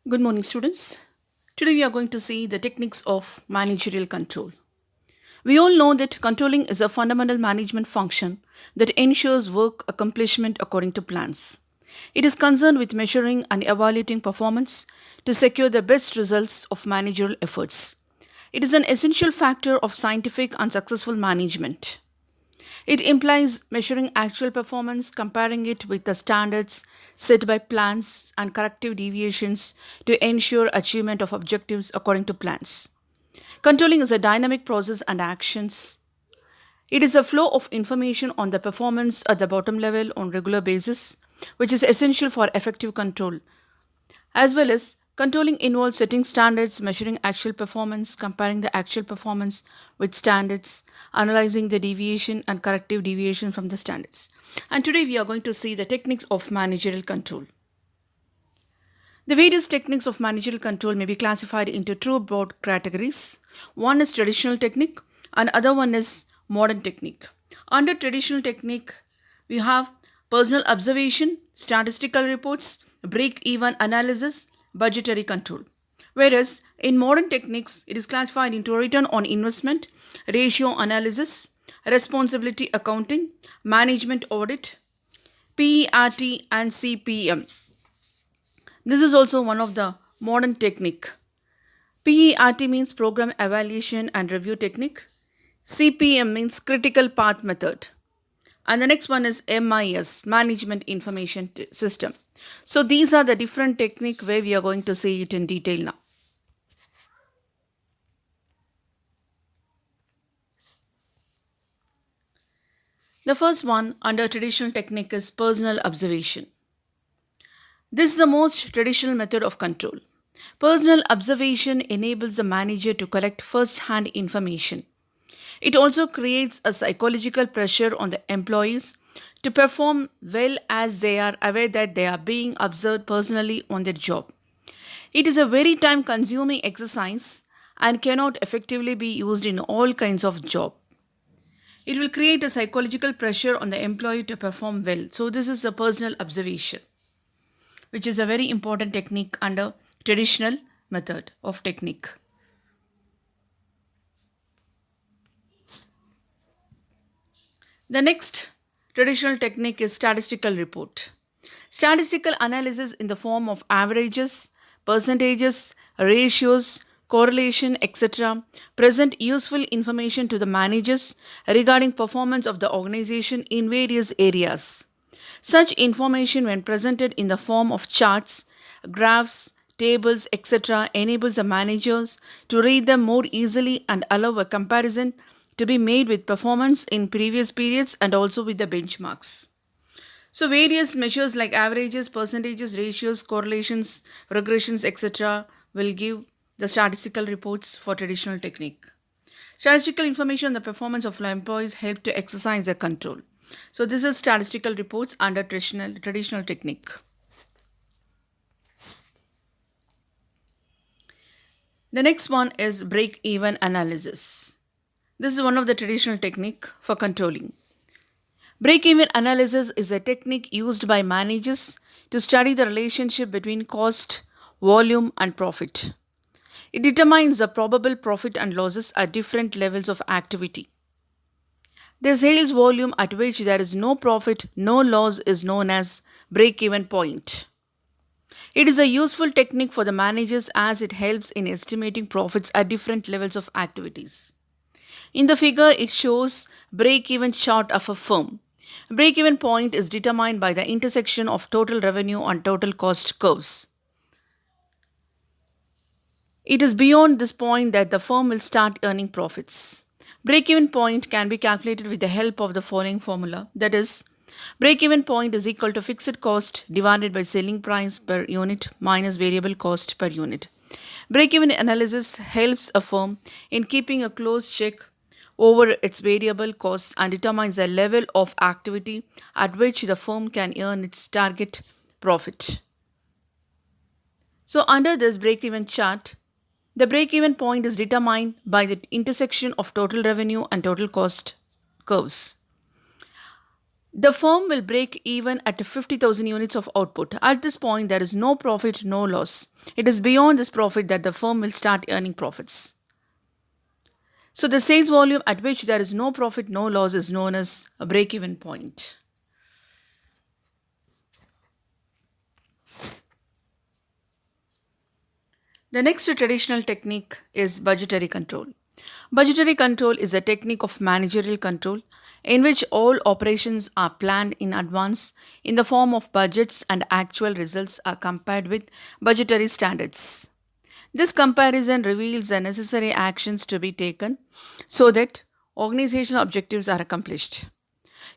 Good morning, students. Today we are going to see the techniques of managerial control. We all know that controlling is a fundamental management function that ensures work accomplishment according to plans. It is concerned with measuring and evaluating performance to secure the best results of managerial efforts. It is an essential factor of scientific and successful management. It implies measuring actual performance, comparing it with the standards set by plans, and corrective deviations to ensure achievement of objectives according to plans. Controlling is a dynamic process and actions. It is a flow of information on the performance at the bottom level on regular basis, which is essential for effective control. As well as controlling involves setting standards, measuring actual performance, comparing the actual performance with standards, analyzing the deviation and corrective deviation from the standards. And today we are going to see the techniques of managerial control. The various techniques of managerial control may be classified into two broad categories. One is traditional technique and other one is modern technique. Under traditional technique, we have personal observation, statistical reports, break-even analysis, budgetary control. Whereas in modern techniques, it is classified into return on investment, ratio analysis, responsibility accounting, management audit, PERT and CPM. This is also one of the modern technique. PERT means program evaluation and review technique. CPM means critical path method. And the next one is MIS, management information system. So these are the different technique where we are going to see it in detail now. The first one under traditional technique is personal observation. This is the most traditional method of control. Personal observation enables the manager to collect first hand information. It also creates a psychological pressure on the employees to perform well as they are aware that they are being observed personally on their job. It is a very time consuming exercise and cannot effectively be used in all kinds of job. It will create a psychological pressure on the employee to perform well. So this is a personal observation, which is a very important technique under traditional method of technique. The next traditional technique is statistical report. Statistical analysis in the form of averages, percentages, ratios, correlation, etc. present useful information to the managers regarding performance of the organization in various areas. Such information, when presented in the form of charts, graphs, tables, etc., enables the managers to read them more easily and allow a comparison to be made with performance in previous periods and also with the benchmarks. So, various measures like averages, percentages, ratios, correlations, regressions, etc., will give the statistical reports for traditional technique. Statistical information on the performance of employees help to exercise their control. So, this is statistical reports under traditional technique. The next one is break-even analysis. This is one of the traditional technique for controlling. Break-even analysis is a technique used by managers to study the relationship between cost, volume, and profit. It determines the probable profit and losses at different levels of activity. The sales volume at which there is no profit, no loss is known as break-even point. It is a useful technique for the managers as it helps in estimating profits at different levels of activities. In the figure, it shows break-even chart of a firm. Break-even point is determined by the intersection of total revenue and total cost curves. It is beyond this point that the firm will start earning profits. Break-even point can be calculated with the help of the following formula. That is, break-even point is equal to fixed cost divided by selling price per unit minus variable cost per unit. Break-even analysis helps a firm in keeping a close check over its variable costs and determines the level of activity at which the firm can earn its target profit. So, under this break-even chart, the break-even point is determined by the intersection of total revenue and total cost curves. The firm will break even at 50,000 units of output. At this point, there is no profit, no loss. It is beyond this profit that the firm will start earning profits. So, the sales volume at which there is no profit, no loss is known as a break even point. The next traditional technique is budgetary control. Budgetary control is a technique of managerial control in which all operations are planned in advance in the form of budgets and actual results are compared with budgetary standards. This comparison reveals the necessary actions to be taken so that organizational objectives are accomplished.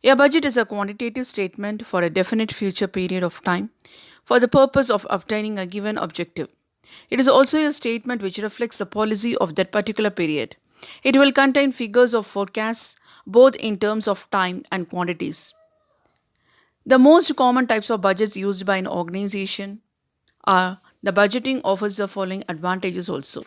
A budget is a quantitative statement for a definite future period of time for the purpose of obtaining a given objective. It is also a statement which reflects the policy of that particular period. It will contain figures of forecasts both in terms of time and quantities. The most common types of budgets used by an organization are the budgeting offers the following advantages also.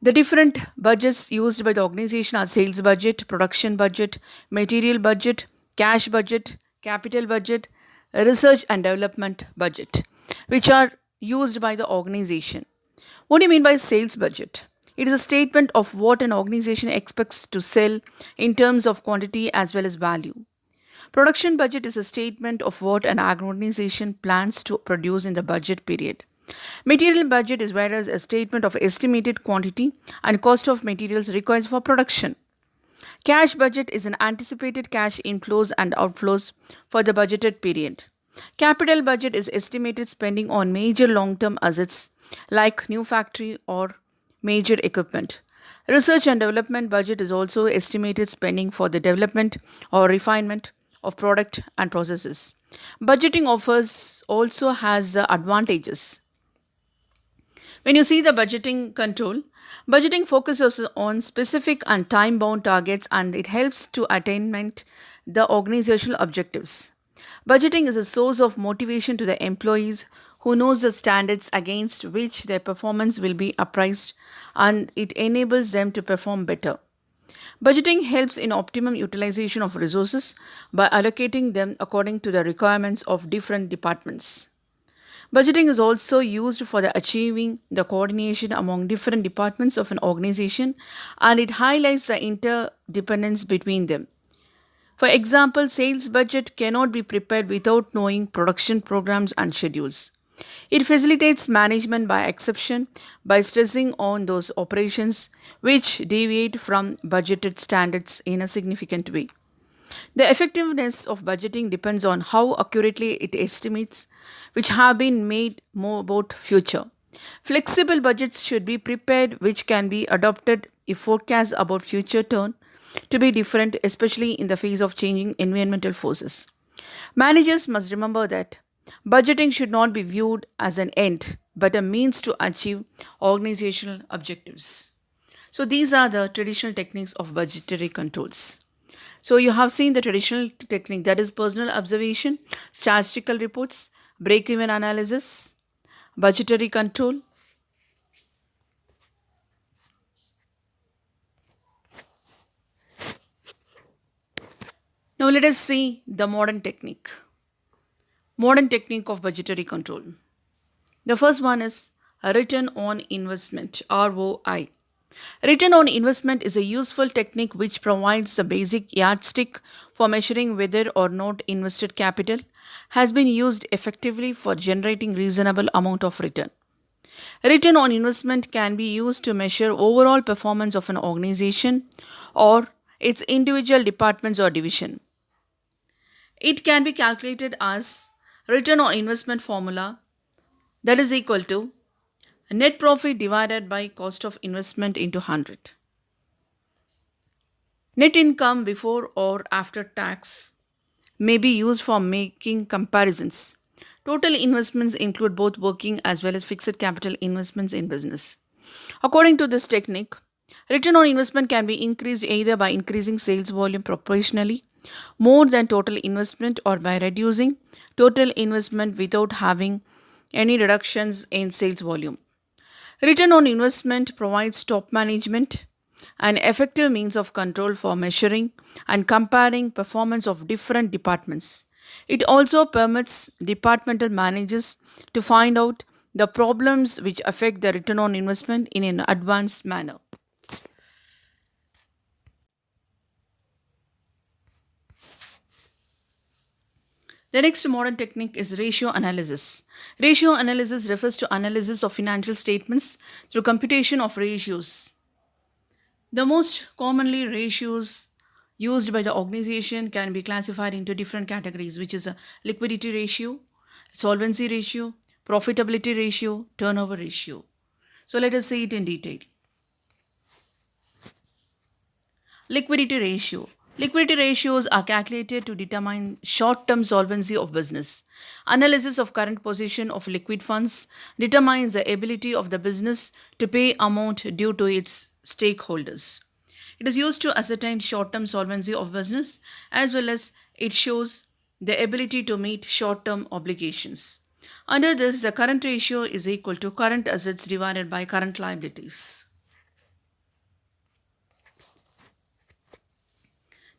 The different budgets used by the organization are sales budget, production budget, material budget, cash budget, capital budget, research and development budget, which are used by the organization. What do you mean by sales budget? It is a statement of what an organization expects to sell in terms of quantity as well as value. Production budget is a statement of what an organization plans to produce in the budget period. Material budget is whereas a statement of estimated quantity and cost of materials required for production. Cash budget is an anticipated cash inflows and outflows for the budgeted period. Capital budget is estimated spending on major long term assets like new factory or major equipment. Research and development budget is also estimated spending for the development or refinement of product and processes. Budgeting offers also has advantages. When you see the budgeting control, budgeting focuses on specific and time bound targets and it helps to attainment the organizational objectives. Budgeting is a source of motivation to the employees who knows the standards against which their performance will be appraised and it enables them to perform better. Budgeting helps in optimum utilization of resources by allocating them according to the requirements of different departments. Budgeting is also used for the achieving the coordination among different departments of an organization and it highlights the interdependence between them. For example, sales budget cannot be prepared without knowing production programs and schedules. It facilitates management by exception by stressing on those operations which deviate from budgeted standards in a significant way. The effectiveness of budgeting depends on how accurately it estimates which have been made more about future. Flexible budgets should be prepared which can be adopted if forecasts about future turn to be different, especially in the face of changing environmental forces. Managers must remember that budgeting should not be viewed as an end but a means to achieve organizational objectives. So, these are the traditional techniques of budgetary controls. So, you have seen the traditional technique that is personal observation, statistical reports, break even analysis, budgetary control. Now, let us see the modern technique. Modern technique of budgetary control. The first one is a return on investment ROI. Return on investment is a useful technique which provides the basic yardstick for measuring whether or not invested capital has been used effectively for generating reasonable amount of return. Return on investment can be used to measure overall performance of an organization or its individual departments or division. It can be calculated as return on investment formula that is equal to net profit divided by cost of investment into 100. Net income before or after tax may be used for making comparisons. Total investments include both working as well as fixed capital investments in business. According to this technique, return on investment can be increased either by increasing sales volume proportionally more than total investment or by reducing total investment without having any reductions in sales volume. Return on investment provides top management an effective means of control for measuring and comparing performance of different departments. It also permits departmental managers to find out the problems which affect the return on investment in an advanced manner. The next modern technique is ratio analysis. Ratio analysis refers to analysis of financial statements through computation of ratios. The most commonly ratios used by the organization can be classified into different categories, which is a liquidity ratio, solvency ratio, profitability ratio, turnover ratio. So let us see it in detail. Liquidity ratio. Liquidity ratios are calculated to determine short-term solvency of business. Analysis of current position of liquid funds determines the ability of the business to pay amount due to its stakeholders. It is used to ascertain short-term solvency of business as well as it shows the ability to meet short-term obligations. Under this, the current ratio is equal to current assets divided by current liabilities.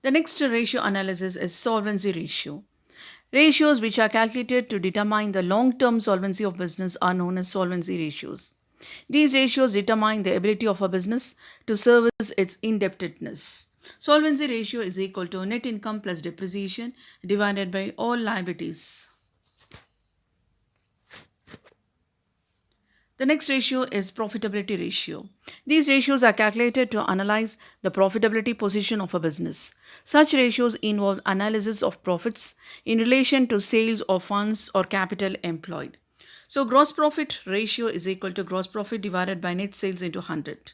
The next ratio analysis is solvency ratio. Ratios which are calculated to determine the long-term solvency of business are known as solvency ratios. These ratios determine the ability of a business to service its indebtedness. Solvency ratio is equal to net income plus depreciation divided by all liabilities. The next ratio is profitability ratio. These ratios are calculated to analyze the profitability position of a business. Such ratios involve analysis of profits in relation to sales of funds or capital employed. So gross profit ratio is equal to gross profit divided by net sales into 100.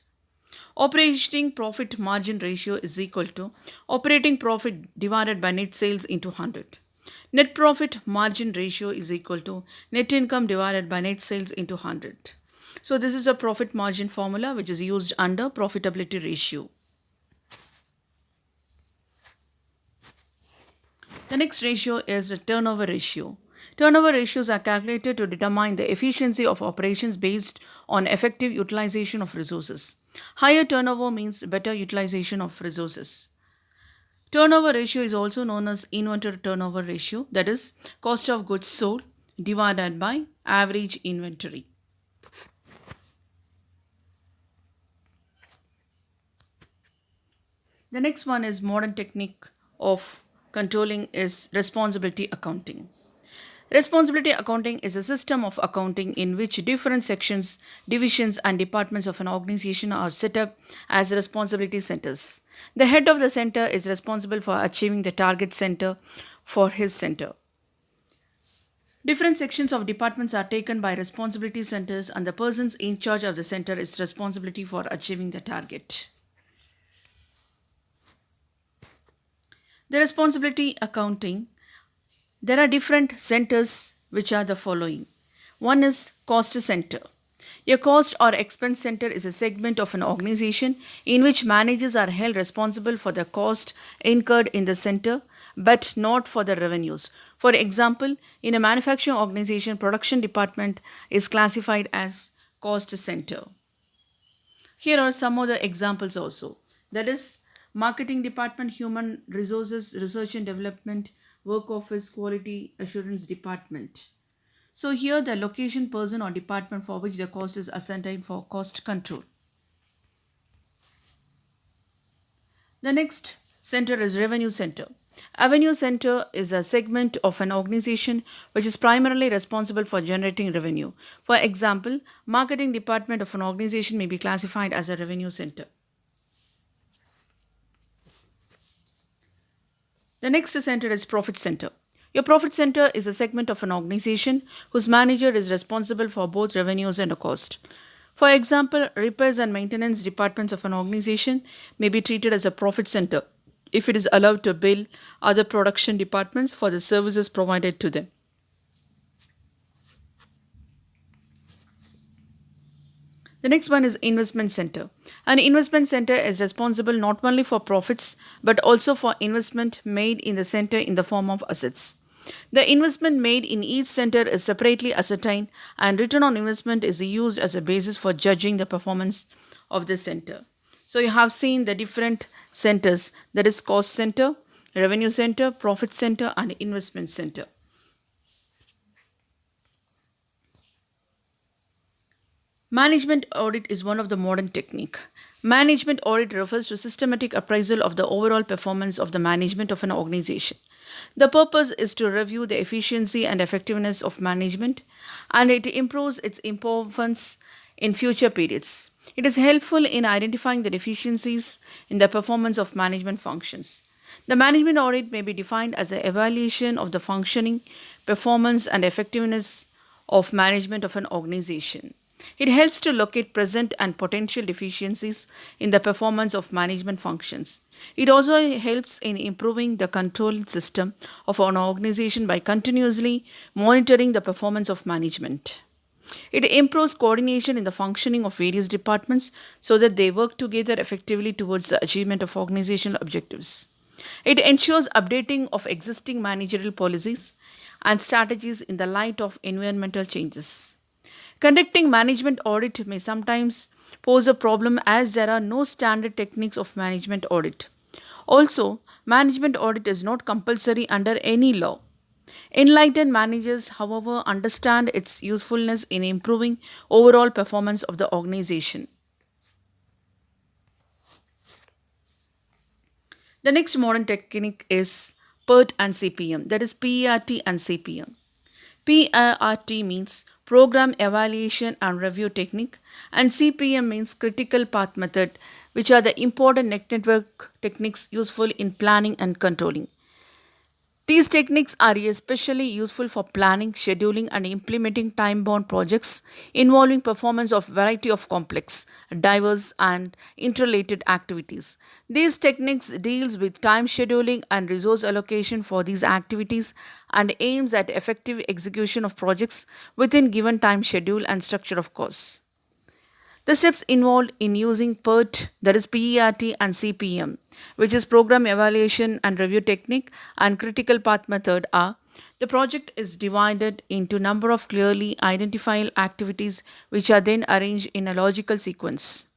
Operating profit margin ratio is equal to operating profit divided by net sales into 100. Net profit margin ratio is equal to net income divided by net sales into 100. So this is a profit margin formula which is used under profitability ratio. The next ratio is the turnover ratio. Turnover ratios are calculated to determine the efficiency of operations based on effective utilization of resources. Higher turnover means better utilization of resources. Turnover ratio is also known as inventory turnover ratio, that is, cost of goods sold divided by average inventory. The next one is modern technique of controlling is responsibility accounting. Responsibility accounting is a system of accounting in which different sections, divisions, and departments of an organization are set up as responsibility centers. The head of the center is responsible for achieving the target center for his center. Different sections of departments are taken by responsibility centers, and the persons in charge of the center is responsibility for achieving the target. The responsibility accounting, there are different centers which are the following. One is cost center. A cost or expense center is a segment of an organization in which managers are held responsible for the cost incurred in the center but not for the revenues. For example, in a manufacturing organization, production department is classified as cost center. Here are some of the examples also. That is marketing department, human resources, research and development, work office, quality assurance department. So here the location, person or department for which the cost is assigned for cost control. The next center is revenue center. Revenue center is a segment of an organization which is primarily responsible for generating revenue. For example, marketing department of an organization may be classified as a revenue center. The next center is profit center. Your profit center is a segment of an organization whose manager is responsible for both revenues and a cost. For example, repairs and maintenance departments of an organization may be treated as a profit center if it is allowed to bill other production departments for the services provided to them. The next one is investment center. An investment center is responsible not only for profits but also for investment made in the center in the form of assets. The investment made in each center is separately ascertained, and return on investment is used as a basis for judging the performance of the center. So you have seen the different centers, that is cost center, revenue center, profit center, and investment center. Management audit is one of the modern technique. Management audit refers to systematic appraisal of the overall performance of the management of an organization. The purpose is to review the efficiency and effectiveness of management, and it improves its performance in future periods. It is helpful in identifying the deficiencies in the performance of management functions. The management audit may be defined as an evaluation of the functioning, performance, and effectiveness of management of an organization. It helps to locate present and potential deficiencies in the performance of management functions. It also helps in improving the control system of an organization by continuously monitoring the performance of management. It improves coordination in the functioning of various departments so that they work together effectively towards the achievement of organizational objectives. It ensures updating of existing managerial policies and strategies in the light of environmental changes. Conducting management audit may sometimes pose a problem as there are no standard techniques of management audit. Also, management audit is not compulsory under any law. Enlightened managers, however, understand its usefulness in improving overall performance of the organization. The next modern technique is PERT and CPM, that is PERT and CPM. PERT means Program Evaluation and Review Technique, and CPM means Critical Path Method, which are the important network techniques useful in planning and controlling. These techniques are especially useful for planning, scheduling, and implementing time bound projects involving performance of variety of complex, diverse, and interrelated activities. These techniques deals with time scheduling and resource allocation for these activities and aims at effective execution of projects within given time schedule and structure of course. The steps involved in using PERT, that is PERT, and CPM, which is Program Evaluation and Review Technique and Critical Path Method, are: the project is divided into number of clearly identifiable activities which are then arranged in a logical sequence.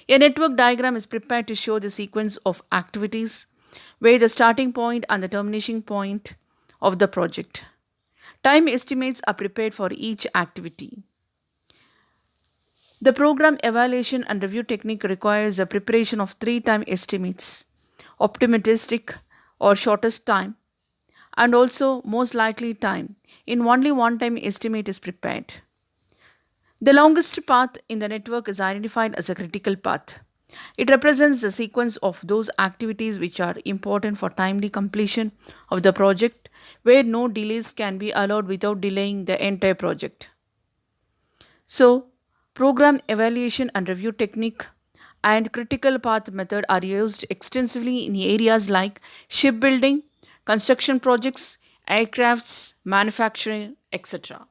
A network diagram is prepared to show the sequence of activities where the starting point and the termination point of the project. Time estimates are prepared for each activity. The program evaluation and review technique requires the preparation of three time estimates: optimistic or shortest time, and also most likely time. In only one time estimate is prepared. The longest path in the network is identified as a critical path. It represents the sequence of those activities which are important for timely completion of the project, where no delays can be allowed without delaying the entire project. So, program evaluation and review technique and critical path method are used extensively in areas like shipbuilding, construction projects, aircrafts, manufacturing, etc.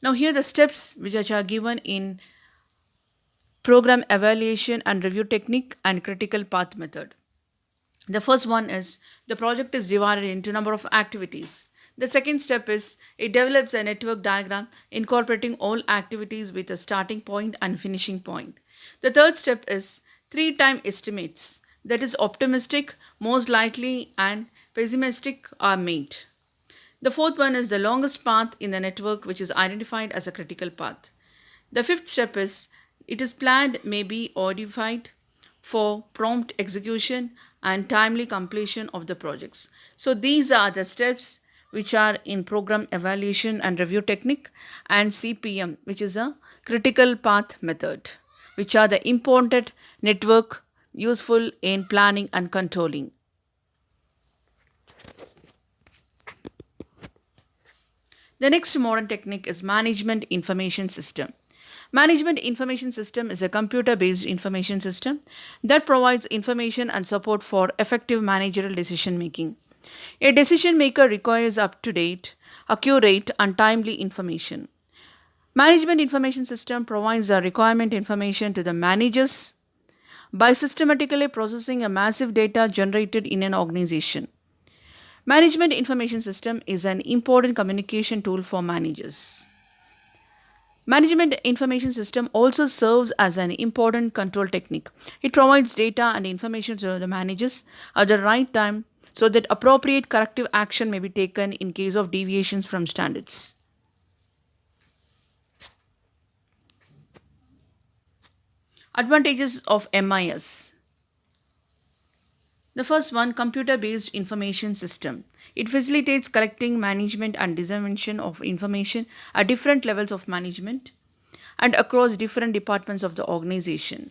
Now, here are the steps which are given in program evaluation and review technique and critical path method. The first one is the project is divided into number of activities. The second step is it develops a network diagram incorporating all activities with a starting point and finishing point. The third step is three time estimates, that is optimistic, most likely, and pessimistic are made. The fourth one is the longest path in the network, which is identified as a critical path. The fifth step is it is planned, may be modified for prompt execution and timely completion of the projects. So these are the steps which are in program evaluation and review technique, and CPM, which is a critical path method, which are the important network useful in planning and controlling. The next modern technique is management information system. Management information system is a computer based information system that provides information and support for effective managerial decision making. A decision maker requires up to date, accurate, and timely information. Management information system provides the requirement information to the managers by systematically processing a massive data generated in an organization. Management information system is an important communication tool for managers. Management information system also serves as an important control technique. It provides data and information to the managers at the right time so that appropriate corrective action may be taken in case of deviations from standards. Advantages of MIS. The first one, computer based information system. It facilitates collecting, management, and dissemination of information at different levels of management and across different departments of the organization.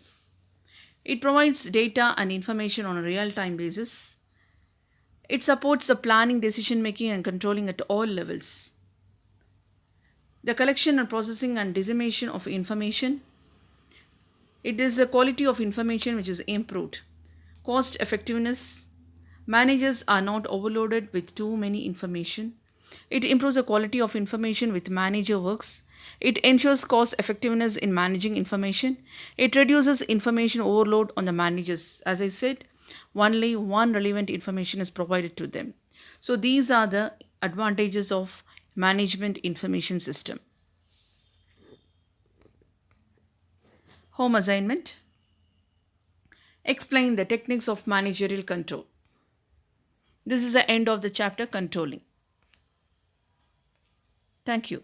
It provides data and information on a real time basis. It supports the planning, decision making, and controlling at all levels. The collection and processing and dissemination of information. It is the quality of information which is improved. Cost effectiveness. Managers are not overloaded with too many information. It improves the quality of information with manager works. It ensures cost effectiveness in managing information. It reduces information overload on the managers. As I said, only one relevant information is provided to them. So these are the advantages of management information system. Home assignment. Explain the techniques of managerial control. This is the end of the chapter controlling. Thank you.